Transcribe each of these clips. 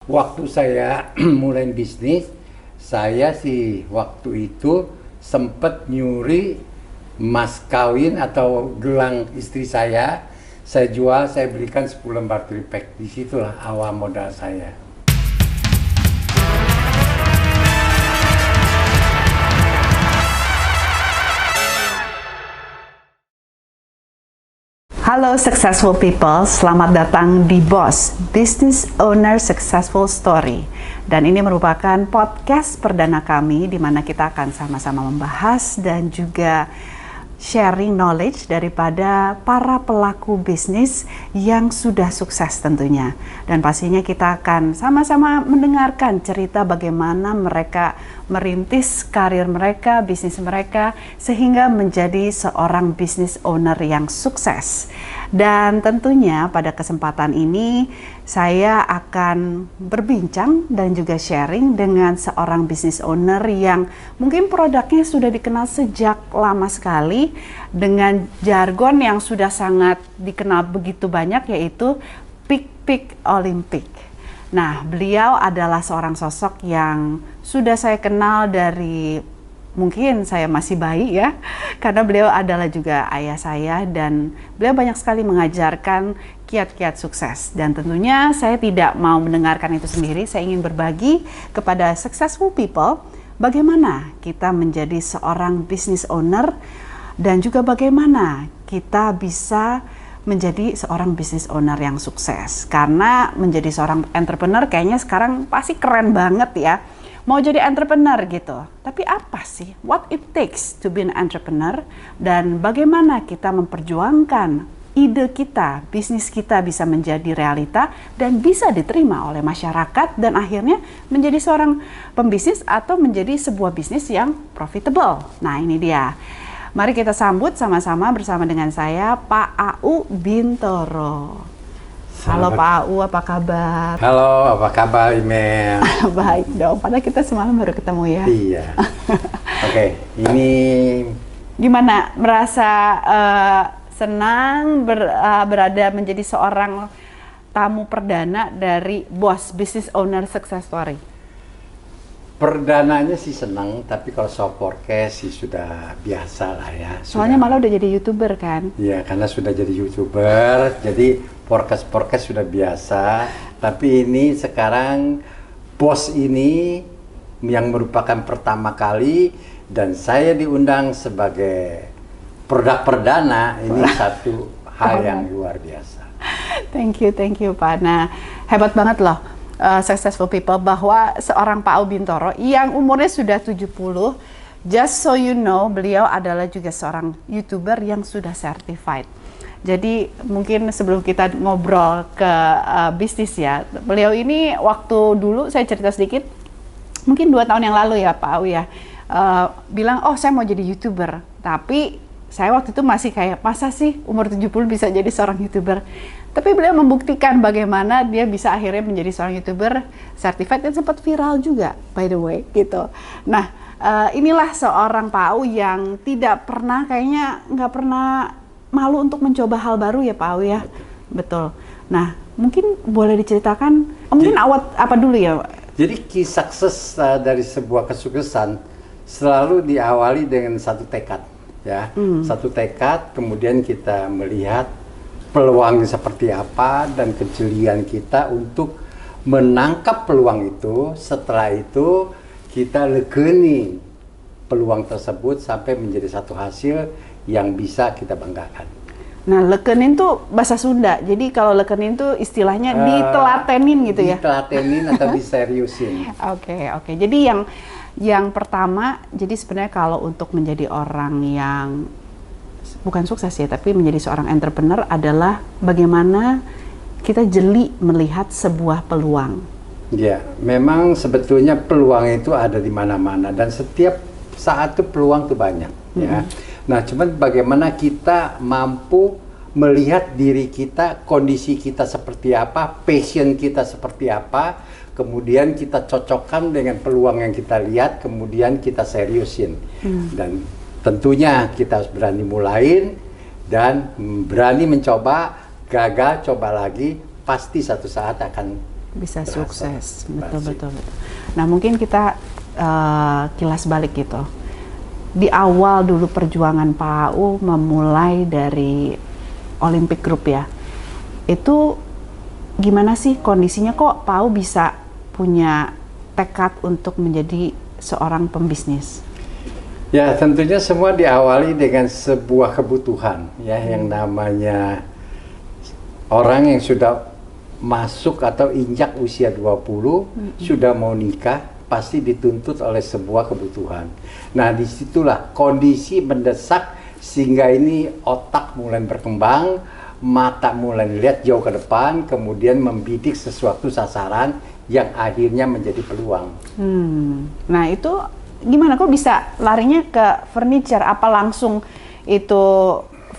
waktu saya mulai bisnis, saya sih waktu itu sempat nyuri mas kawin atau gelang istri saya jual, saya berikan 10 lembar tripack. Disitulah awal modal saya. Halo successful people, selamat datang di Boss, Business Owner Successful Story. Dan ini merupakan podcast perdana kami di mana kita akan sama-sama membahas dan juga sharing knowledge daripada para pelaku bisnis yang sudah sukses tentunya. Dan pastinya kita akan sama-sama mendengarkan cerita bagaimana mereka merintis karir mereka, bisnis mereka, sehingga menjadi seorang business owner yang sukses. Dan tentunya pada kesempatan ini saya akan berbincang dan juga sharing dengan seorang business owner yang mungkin produknya sudah dikenal sejak lama sekali dengan jargon yang sudah sangat dikenal begitu banyak, yaitu Peak Olympic. Nah, beliau adalah seorang sosok yang sudah saya kenal dari mungkin saya masih bayi ya, karena beliau adalah juga ayah saya dan beliau banyak sekali mengajarkan kiat-kiat sukses. Dan tentunya saya tidak mau mendengarkan itu sendiri, saya ingin berbagi kepada successful people bagaimana kita menjadi seorang business owner dan juga bagaimana kita bisa menjadi seorang business owner yang sukses. Karena menjadi seorang entrepreneur kayaknya sekarang pasti keren banget ya. Mau jadi entrepreneur gitu, tapi apa sih what it takes to be an entrepreneur dan bagaimana kita memperjuangkan ide kita, bisnis kita bisa menjadi realita dan bisa diterima oleh masyarakat dan akhirnya menjadi seorang pembisnis atau menjadi sebuah bisnis yang profitable. Nah, ini dia. Mari kita sambut sama-sama bersama dengan saya Pak A.U. Bintoro. Halo Pak A.U, apa kabar? Halo, apa kabar Email? Baik dong, padahal kita semalam baru ketemu ya. Iya. Oke, ini gimana merasa senang berada menjadi seorang tamu perdana dari Boss Business Owner Success Story? Perdananya sih senang, tapi kalau soal podcast sih sudah biasa lah ya. Soalnya malah udah jadi YouTuber kan? Iya, karena sudah jadi YouTuber, jadi podcast sudah biasa. Tapi ini sekarang Boss ini yang merupakan pertama kali dan saya diundang sebagai produk perdana, ini satu hal yang luar biasa. Thank you Pak. Nah, hebat banget loh. Successful people bahwa seorang Pak A.U. Bintoro yang umurnya sudah 70, just so you know, beliau adalah juga seorang YouTuber yang sudah certified. Jadi mungkin sebelum kita ngobrol ke bisnis ya, beliau ini waktu dulu saya cerita sedikit, mungkin 2 tahun yang lalu ya Pak A.U. ya, bilang oh saya mau jadi YouTuber, tapi saya waktu itu masih kayak masa sih umur 70 bisa jadi seorang YouTuber. Tapi beliau membuktikan bagaimana dia bisa akhirnya menjadi seorang YouTuber certified dan sempat viral juga, by the way, gitu. Nah, inilah seorang Pak A.U. yang tidak pernah, kayaknya nggak pernah malu untuk mencoba hal baru ya Pak A.U. ya. Betul. Nah, mungkin boleh diceritakan, mungkin awal apa dulu ya? Jadi kisah sukses dari sebuah kesuksesan selalu diawali dengan satu tekad, ya. Satu tekad, kemudian kita melihat peluang seperti apa dan kejelian kita untuk menangkap peluang itu. Setelah itu kita lekeni peluang tersebut sampai menjadi satu hasil yang bisa kita banggakan. Nah, lekenin tuh bahasa Sunda. Jadi kalau lekenin tuh istilahnya ditelatenin gitu ya. Ditelatenin atau diseriusin. Oke. Jadi yang pertama, jadi sebenarnya kalau untuk menjadi orang yang bukan sukses ya, tapi menjadi seorang entrepreneur adalah bagaimana kita jeli melihat sebuah peluang. Ya, memang sebetulnya peluang itu ada di mana-mana dan setiap saat itu peluang itu banyak, ya. Nah, cuman bagaimana kita mampu melihat diri kita, kondisi kita seperti apa, passion kita seperti apa, kemudian kita cocokkan dengan peluang yang kita lihat, kemudian kita seriusin. Dan tentunya kita harus berani mulain dan berani mencoba, gagal, coba lagi, pasti satu saat akan bisa berhasil. sukses. Betul, Berhasil. betul, betul. Nah, mungkin kita kilas balik gitu. Di awal dulu perjuangan Pak AU memulai dari Olympic Group ya. Itu gimana sih kondisinya, kok Pak AU bisa punya tekad untuk menjadi seorang pembisnis? Ya, tentunya semua diawali dengan sebuah kebutuhan ya, yang namanya orang yang sudah masuk atau injak usia 20 sudah mau nikah, pasti dituntut oleh sebuah kebutuhan. Nah, disitulah kondisi mendesak sehingga ini otak mulai berkembang, mata mulai lihat jauh ke depan, kemudian membidik sesuatu sasaran yang akhirnya menjadi peluang. Nah, itu gimana kok bisa larinya ke furniture? Apa langsung itu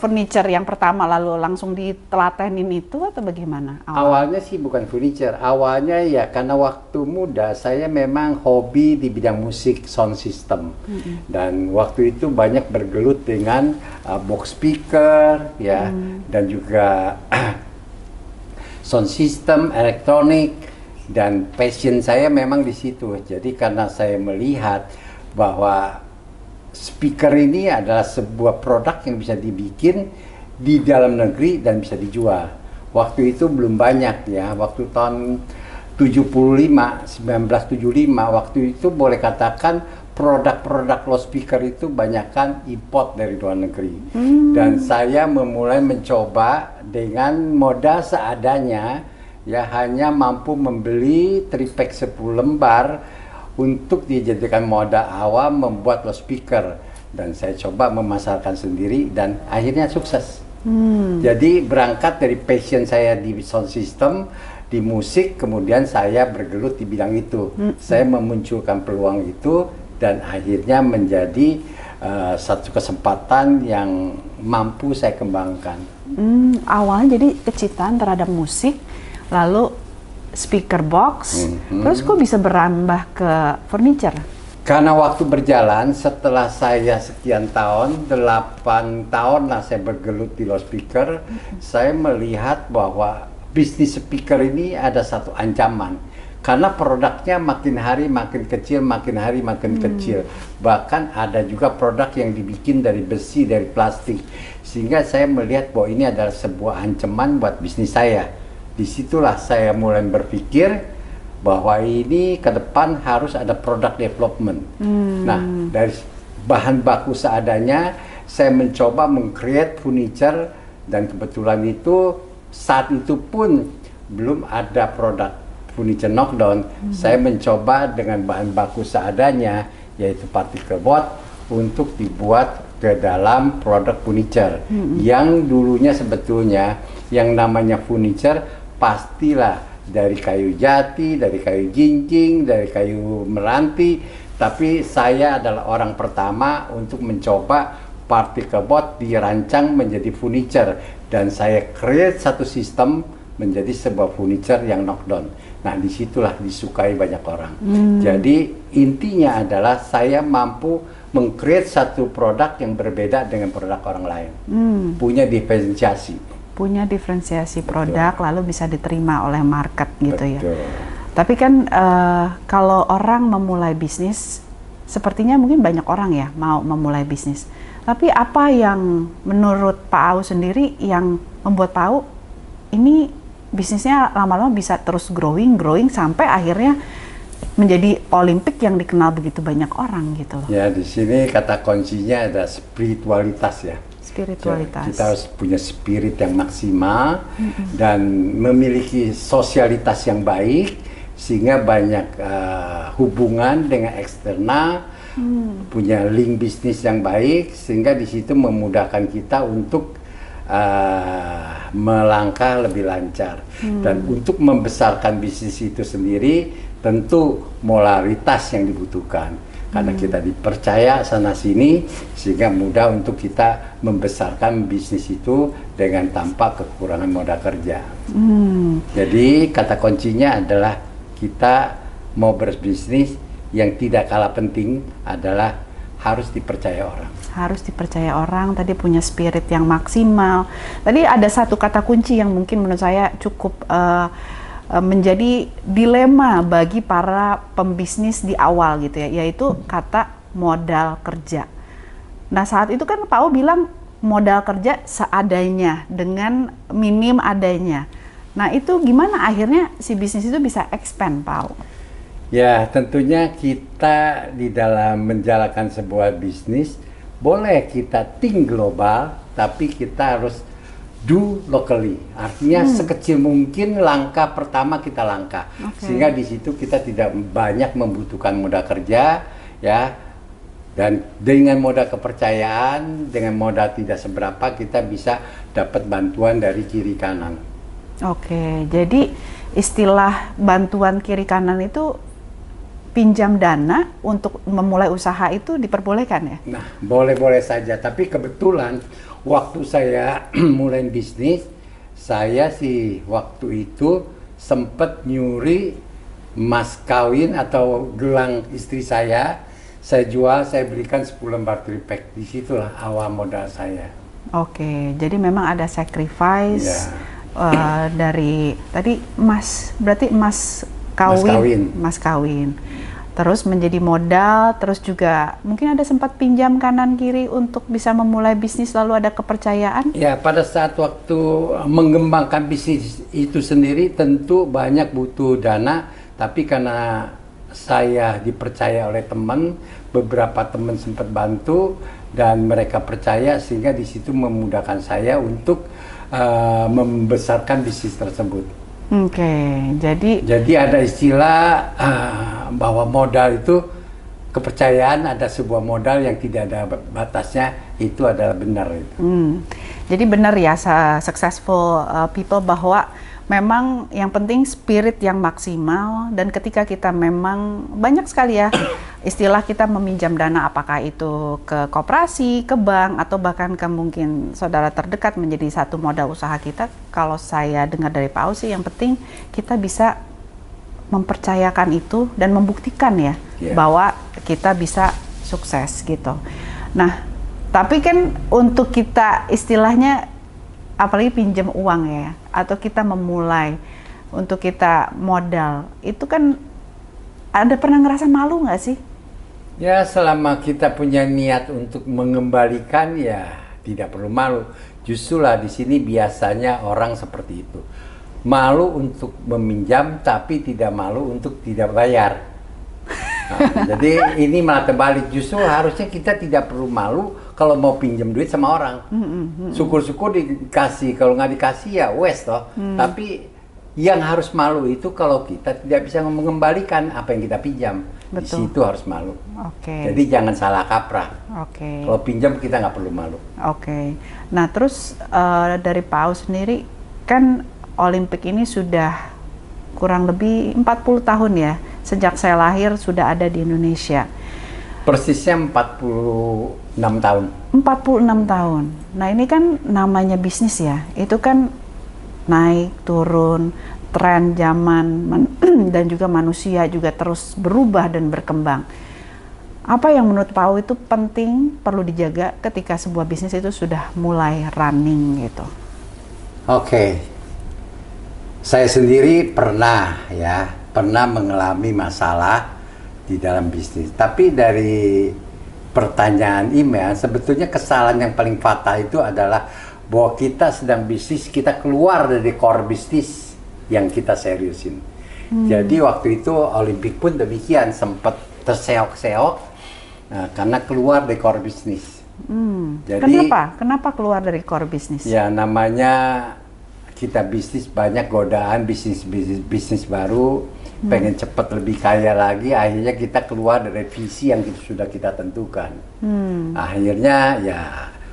furniture yang pertama lalu langsung ditelatenin itu atau bagaimana? Awalnya sih bukan furniture, awalnya ya karena waktu muda saya memang hobi di bidang musik, sound system. Dan waktu itu banyak bergelut dengan box speaker ya, dan juga sound system, elektronik, dan passion saya memang di situ. Jadi karena saya melihat bahwa speaker ini adalah sebuah produk yang bisa dibikin di dalam negeri dan bisa dijual. Waktu itu belum banyak ya, waktu tahun 1975, waktu itu boleh katakan produk-produk loudspeaker itu banyakkan import dari luar negeri. Dan saya memulai mencoba dengan modal seadanya, ya hanya mampu membeli tripack 10 lembar untuk dijadikan modal awal membuat loudspeaker, dan saya coba memasarkan sendiri dan akhirnya sukses. Jadi berangkat dari passion saya di sound system, di musik, kemudian saya bergelut di bidang itu. Saya memunculkan peluang itu dan akhirnya menjadi satu kesempatan yang mampu saya kembangkan. Awalnya jadi kecintaan terhadap musik, lalu speaker box, terus kok bisa berambah ke furniture? Karena waktu berjalan, setelah saya sekian tahun, 8 tahun lah saya bergelut di loudspeaker, saya melihat bahwa bisnis speaker ini ada satu ancaman. Karena produknya makin hari makin kecil, makin hari makin kecil. Bahkan ada juga produk yang dibikin dari besi, dari plastik. Sehingga saya melihat bahwa ini adalah sebuah ancaman buat bisnis saya. Disitulah saya mulai berpikir bahwa ini ke depan harus ada product development. Nah, dari bahan baku seadanya, saya mencoba meng-create furniture, dan kebetulan itu saat itu pun belum ada produk furniture knockdown. Saya mencoba dengan bahan baku seadanya, yaitu particle board, untuk dibuat ke dalam produk furniture. Yang dulunya sebetulnya yang namanya furniture pastilah dari kayu jati, dari kayu jinjing, dari kayu meranti. Tapi saya adalah orang pertama untuk mencoba particle board dirancang menjadi furniture, dan saya create satu sistem menjadi sebuah furniture yang knockdown. Nah, disitulah disukai banyak orang. Jadi intinya adalah saya mampu meng-create satu produk yang berbeda dengan produk orang lain. Punya diferensiasi. Punya diferensiasi produk, lalu bisa diterima oleh market gitu. Betul. Ya. Tapi kan kalau orang memulai bisnis, sepertinya mungkin banyak orang ya mau memulai bisnis. Tapi apa yang menurut Pak AU sendiri yang membuat Pak AU ini bisnisnya lama-lama bisa terus growing sampai akhirnya menjadi Olimpik yang dikenal begitu banyak orang gitu loh. Ya, di sini kata kuncinya ada spiritualitas ya. Spiritualitas. Kita harus punya spirit yang maksimal dan memiliki sosialitas yang baik, sehingga banyak hubungan dengan eksternal, punya link bisnis yang baik, sehingga di situ memudahkan kita untuk melangkah lebih lancar. Dan untuk membesarkan bisnis itu sendiri tentu moralitas yang dibutuhkan. Karena kita dipercaya sana sini, sehingga mudah untuk kita membesarkan bisnis itu dengan tanpa kekurangan modal kerja. Jadi kata kuncinya adalah kita mau berbisnis, yang tidak kalah penting adalah harus dipercaya orang. Harus dipercaya orang, tadi punya spirit yang maksimal. Tadi ada satu kata kunci yang mungkin menurut saya cukup menjadi dilema bagi para pembisnis di awal gitu ya, yaitu kata modal kerja. Nah saat itu kan Pak O bilang modal kerja seadanya dengan minim adanya. Nah itu gimana akhirnya si bisnis itu bisa expand, Pak O? Ya, tentunya kita di dalam menjalankan sebuah bisnis boleh kita think global, tapi kita harus do locally. Artinya sekecil mungkin langkah pertama kita langkah. Sehingga di situ kita tidak banyak membutuhkan modal kerja, ya. Dan dengan modal kepercayaan, dengan modal tidak seberapa, kita bisa dapat bantuan dari kiri kanan. Oke, jadi istilah bantuan kiri kanan itu pinjam dana untuk memulai usaha itu diperbolehkan ya? Nah, boleh-boleh saja. Tapi kebetulan waktu saya mulai bisnis, saya sih waktu itu sempat nyuri emas kawin atau gelang istri saya jual, saya berikan 10 lembar tripack. Disitulah awal modal saya. Oke, jadi memang ada sacrifice dari tadi emas, berarti emas kawin. Terus menjadi modal, terus juga mungkin ada sempat pinjam kanan kiri untuk bisa memulai bisnis, lalu ada kepercayaan. Ya, pada saat waktu mengembangkan bisnis itu sendiri tentu banyak butuh dana, tapi karena saya dipercaya oleh teman, beberapa teman sempat bantu dan mereka percaya sehingga di situ memudahkan saya untuk membesarkan bisnis tersebut. Oke, jadi ada istilah bahwa modal itu kepercayaan, ada sebuah modal yang tidak ada batasnya, itu adalah benar itu. Jadi benar ya, successful people, bahwa memang yang penting spirit yang maksimal, dan ketika kita memang banyak sekali ya istilah kita meminjam dana, apakah itu ke koperasi, ke bank, atau bahkan ke mungkin saudara terdekat menjadi satu modal usaha kita. Kalau saya dengar dari Pak O sih, yang penting kita bisa mempercayakan itu dan membuktikan ya bahwa kita bisa sukses gitu. Nah, tapi kan untuk kita istilahnya apalagi pinjam uang ya, atau kita memulai untuk kita modal, itu kan ada pernah ngerasa malu nggak sih? Ya, selama kita punya niat untuk mengembalikan, ya tidak perlu malu. Justru lah di sini biasanya orang seperti itu. Malu untuk meminjam, tapi tidak malu untuk tidak bayar. Nah, jadi ini malah terbalik. Justru harusnya kita tidak perlu malu kalau mau pinjam duit sama orang. Syukur-syukur dikasih, kalau nggak dikasih ya wes toh. Tapi yang harus malu itu kalau kita tidak bisa mengembalikan apa yang kita pinjam. Betul. Di situ harus malu. Jadi jangan salah kaprah. Kalau pinjam kita nggak perlu malu. Nah terus dari Pak O sendiri kan Olimpik ini sudah kurang lebih 40 tahun ya. Sejak saya lahir sudah ada di Indonesia. Persisnya 46 tahun. 46 tahun. Nah ini kan namanya bisnis ya. Itu kan naik, turun, tren zaman, dan juga manusia juga terus berubah dan berkembang. Apa yang menurut Pak O itu penting, perlu dijaga ketika sebuah bisnis itu sudah mulai running gitu? Saya sendiri pernah mengalami masalah di dalam bisnis. Tapi dari pertanyaan email, sebetulnya kesalahan yang paling fatal itu adalah bahwa kita sedang bisnis, kita keluar dari core bisnis yang kita seriusin. Jadi waktu itu Olimpik pun demikian, sempat terseok-seok karena keluar dari core bisnis. Jadi, Kenapa keluar dari core bisnis? Ya namanya kita bisnis banyak godaan, bisnis baru, pengen cepat lebih kaya lagi, akhirnya kita keluar dari visi yang sudah kita tentukan. Akhirnya ya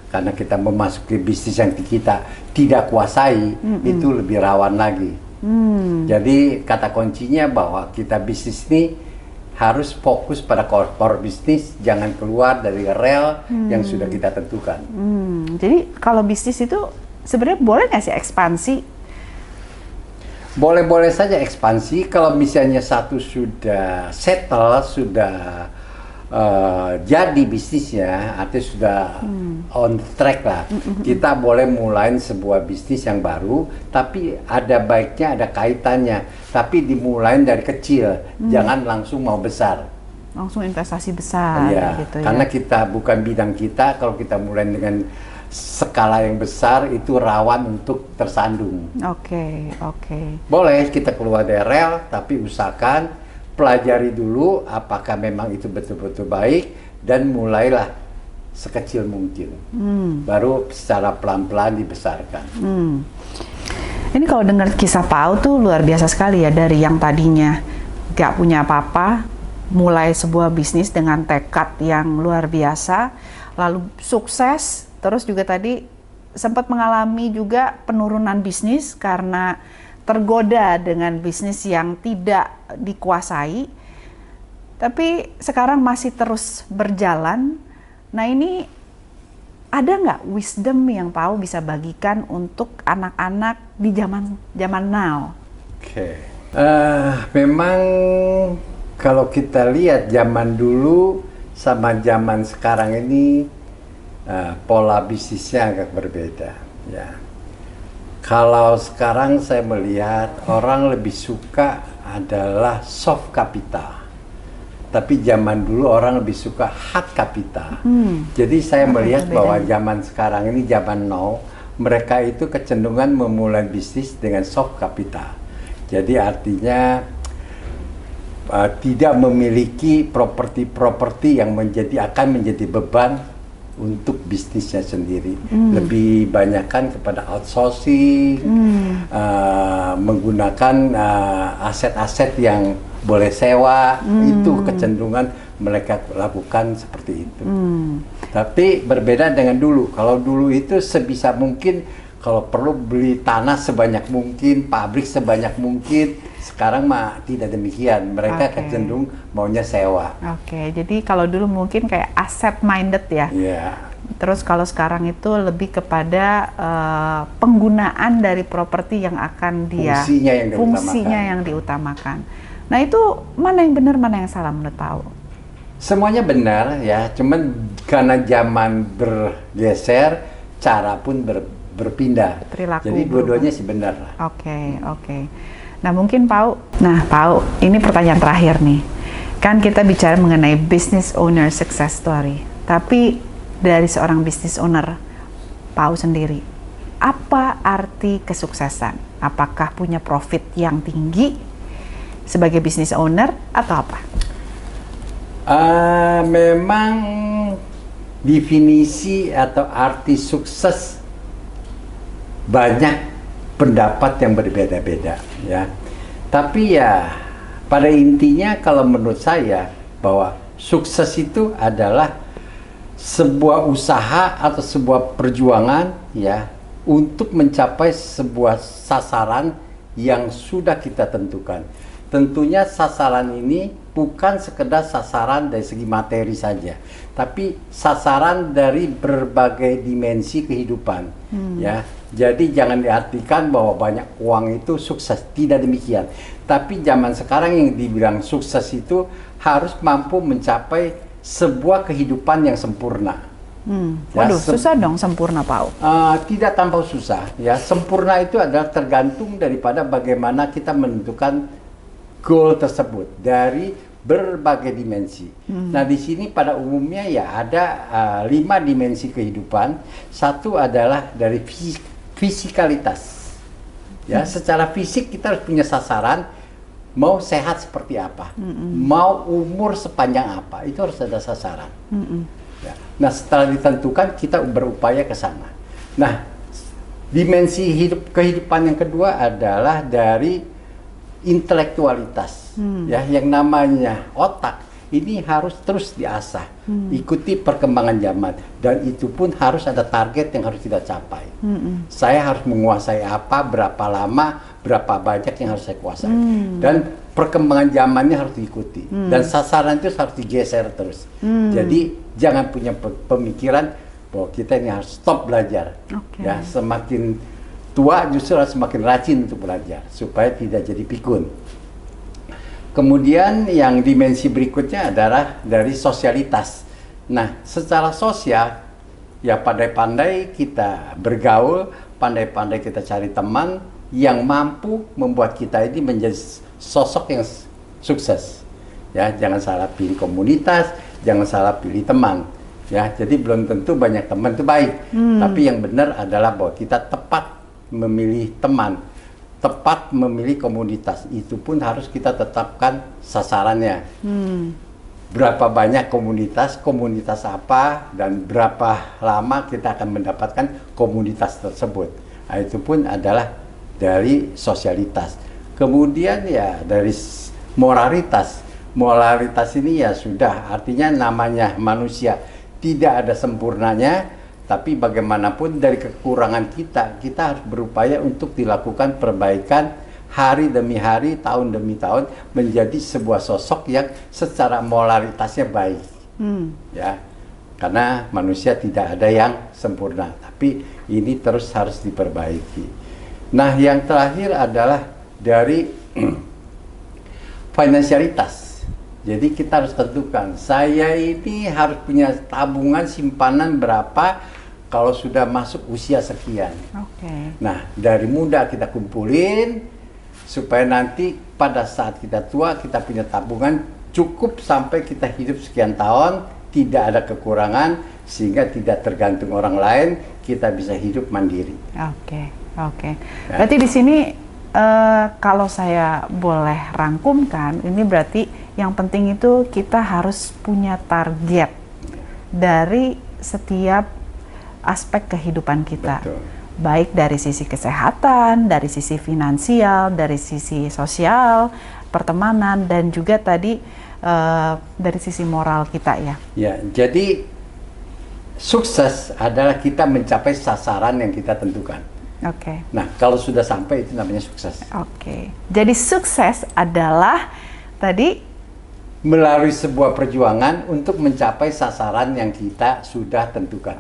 karena kita memasuki bisnis yang kita tidak kuasai, itu lebih rawan lagi. Jadi kata kuncinya bahwa kita bisnis ini harus fokus pada core bisnis, jangan keluar dari rel yang sudah kita tentukan. Jadi kalau bisnis itu sebenarnya boleh nggak sih ekspansi? Boleh-boleh saja ekspansi kalau misalnya satu sudah settle, sudah jadi bisnisnya, artinya sudah on track lah. Kita boleh mulai sebuah bisnis yang baru, tapi ada baiknya, ada kaitannya. Tapi dimulai dari kecil, jangan langsung mau besar. Langsung investasi besar, Ya, gitu karena ya. kita bukan bidang kita. Kalau kita mulai dengan skala yang besar, itu rawan untuk tersandung. Oke. Boleh kita keluar dari rel, tapi usahakan pelajari dulu apakah memang itu betul-betul baik, dan mulailah sekecil mungkin. Baru secara pelan-pelan dibesarkan. Ini kalau dengar kisah Pau tuh luar biasa sekali ya, dari yang tadinya gak punya apa-apa, mulai sebuah bisnis dengan tekad yang luar biasa, lalu sukses, terus juga tadi sempat mengalami juga penurunan bisnis karena tergoda dengan bisnis yang tidak dikuasai, tapi sekarang masih terus berjalan. Nah, ini ada nggak wisdom yang Pau bisa bagikan untuk anak-anak di zaman now? Oke. Memang kalau kita lihat zaman dulu sama zaman sekarang ini, pola bisnisnya agak berbeda, ya. Kalau sekarang saya melihat orang lebih suka adalah soft capital, tapi zaman dulu orang lebih suka hard capital. Jadi saya melihat bahwa zaman sekarang ini, zaman now, mereka itu kecenderungan memulai bisnis dengan soft capital. Jadi artinya tidak memiliki properti-properti yang akan menjadi beban untuk bisnisnya sendiri. Lebih banyakkan kepada outsourcing, menggunakan aset-aset yang boleh sewa. Itu kecenderungan mereka lakukan seperti itu. Tapi berbeda dengan dulu. Kalau dulu itu sebisa mungkin, kalau perlu beli tanah sebanyak mungkin, pabrik sebanyak mungkin. Sekarang mah tidak demikian. Mereka cenderung maunya sewa. Oke, jadi kalau dulu mungkin kayak asset minded ya. Iya. Terus kalau sekarang itu lebih kepada penggunaan dari properti yang akan dia fungsinya yang diutamakan. Nah, itu mana yang benar, mana yang salah menurut Pau? Semuanya benar ya, cuman karena zaman bergeser, cara pun berpindah. Perilaku Jadi dua-duanya sih benar. Oke. Nah, mungkin Pau, ini pertanyaan terakhir nih. Kan kita bicara mengenai business owner success story. Tapi dari seorang business owner, Pau sendiri, apa arti kesuksesan? Apakah punya profit yang tinggi sebagai business owner atau apa? Memang definisi atau arti sukses banyak pendapat yang berbeda-beda, ya. Tapi ya pada intinya kalau menurut saya bahwa sukses itu adalah sebuah usaha atau sebuah perjuangan, ya, untuk mencapai sebuah sasaran yang sudah kita tentukan. Tentunya sasaran ini bukan sekedar sasaran dari segi materi saja, tapi sasaran dari berbagai dimensi kehidupan, ya. Jadi jangan diartikan bahwa banyak uang itu sukses, tidak demikian. Tapi zaman sekarang yang dibilang sukses itu harus mampu mencapai sebuah kehidupan yang sempurna. Waduh, susah dong sempurna, Pau. Tidak tanpa susah, ya. Sempurna itu adalah tergantung daripada bagaimana kita menentukan goal tersebut dari berbagai dimensi. Nah, di sini pada umumnya ya ada 5 dimensi kehidupan. Satu adalah dari fisikalitas. Ya, secara fisik kita harus punya sasaran, mau sehat seperti apa, mau umur sepanjang apa, itu harus ada sasaran. Ya. Nah, setelah ditentukan kita berupaya ke sana. Nah, dimensi kehidupan yang kedua adalah dari intelektualitas, ya, yang namanya otak ini harus terus diasah, ikuti perkembangan zaman, dan itu pun harus ada target yang harus kita capai. Saya harus menguasai apa, berapa lama, berapa banyak yang harus saya kuasai, dan perkembangan zamannya harus diikuti, dan sasaran itu harus digeser terus. Jadi jangan punya pemikiran bahwa kita ini harus stop belajar. Ya, semakin tua justru harus semakin rajin untuk belajar supaya tidak jadi pikun. Kemudian yang dimensi berikutnya adalah dari sosialitas. Nah, secara sosial, ya pandai-pandai kita bergaul, pandai-pandai kita cari teman yang mampu membuat kita ini menjadi sosok yang sukses. Ya, jangan salah pilih komunitas, jangan salah pilih teman. Ya, jadi belum tentu banyak teman itu baik, tapi yang benar adalah bahwa kita tepat memilih teman, tepat memilih komunitas. Itu pun harus kita tetapkan sasarannya. Berapa banyak komunitas apa, dan berapa lama kita akan mendapatkan komunitas tersebut. Nah, itu pun adalah dari sosialitas. Kemudian ya dari moralitas. Moralitas ini ya sudah, artinya namanya manusia tidak ada sempurnanya, tapi bagaimanapun dari kekurangan kita harus berupaya untuk dilakukan perbaikan hari demi hari, tahun demi tahun, menjadi sebuah sosok yang secara moralitasnya baik. Ya, karena manusia tidak ada yang sempurna, tapi ini terus harus diperbaiki. Nah, yang terakhir adalah dari finansialitas. Jadi kita harus tentukan, saya ini harus punya tabungan simpanan berapa kalau sudah masuk usia sekian. Nah, dari muda kita kumpulin supaya nanti pada saat kita tua kita punya tabungan cukup sampai kita hidup sekian tahun, tidak ada kekurangan, sehingga tidak tergantung orang lain, kita bisa hidup mandiri. Oke. Berarti di sini kalau saya boleh rangkumkan, ini berarti yang penting itu kita harus punya target dari setiap aspek kehidupan kita. Betul. Baik dari sisi kesehatan, dari sisi finansial, dari sisi sosial, pertemanan, dan juga tadi dari sisi moral kita ya. Ya, jadi sukses adalah kita mencapai sasaran yang kita tentukan. Nah, kalau sudah sampai itu namanya sukses. Jadi sukses adalah tadi melalui sebuah perjuangan untuk mencapai sasaran yang kita sudah tentukan.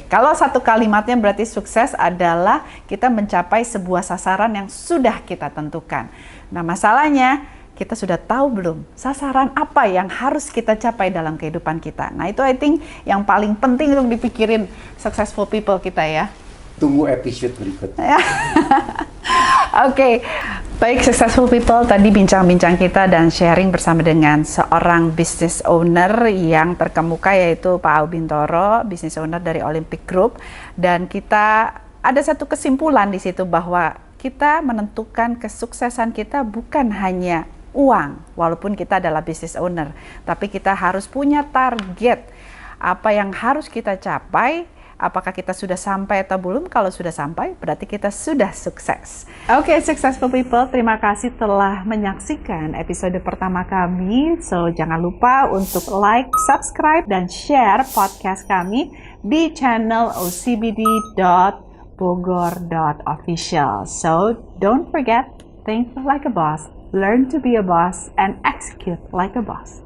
Kalau satu kalimatnya berarti sukses adalah kita mencapai sebuah sasaran yang sudah kita tentukan. Nah, masalahnya kita sudah tahu belum sasaran apa yang harus kita capai dalam kehidupan kita. Nah, itu I think yang paling penting untuk dipikirin successful people kita ya. Tunggu episode berikutnya. Baik successful people, tadi bincang-bincang kita dan sharing bersama dengan seorang business owner yang terkemuka yaitu Pak Au Bintoro, business owner dari Olympic Group, dan kita ada satu kesimpulan di situ bahwa kita menentukan kesuksesan kita bukan hanya uang, walaupun kita adalah business owner, tapi kita harus punya target apa yang harus kita capai. Apakah kita sudah sampai atau belum? Kalau sudah sampai, berarti kita sudah sukses. Successful people, terima kasih telah menyaksikan episode pertama kami. So, jangan lupa untuk like, subscribe, dan share podcast kami di channel ocbd.bogor.official. So, don't forget, think like a boss, learn to be a boss, and execute like a boss.